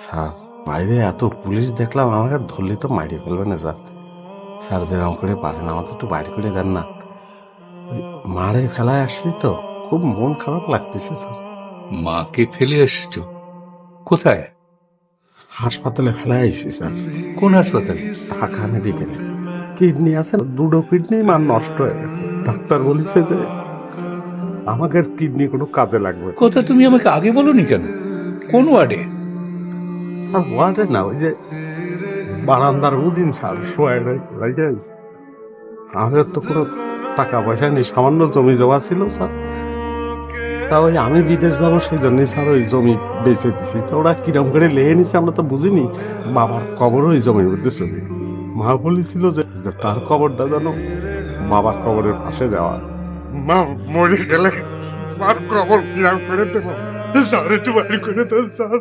Sir বাইরে এত police দেখলাম, আমাকে ধরলে তো মারিয়ে ফেলবে না স্যার। স্যার যেরকম করে পারেন আমাকে একটু বাইরে করে দেন না। ওই মারে ফেলায় আসছি তো, খুব মন খারাপ লাগতেছে স্যার। মাকে ফেলে এসেছ? কোথায়? হাসপাতালে ফেলায় আইছি স্যার। কোন হাসপাতালে? ঢাকা মেডিকেলে। কিডনি আছে, দুটো কিডনি মার নষ্ট হয়ে গেছে। ডাক্তার বলেছে যে আমাকে কিডনি কোনো কাজে লাগবে না। কথা তুমি আমাকে আগে বলনি কেন? কোন ওয়ার্ডে? আর ওয়ার্ডে না, ওই যে বারান্দার উদিন স্যার শোয়াই লাগে। আমাদের তো কোনো টাকা পয়সা নেই, সামান্য জমি জমা ছিল স্যার। তা ওই আমি বিদেশ যাবো সেই জন্যই স্যার ওই জমি বেচে দিছি। তো ওরা কিরম করে লেগে নিছে আমরা তো বুঝিনি। বাবার কবর ওই জমির মধ্যে চলে। মা বলেছিল যে তার কবরটা যেন বাবার কবরের পাশে দেওয়া। মা মরে গেলে মার কবর কিরম করে দেবো স্যার, একটু বাইরে করে দেন স্যার।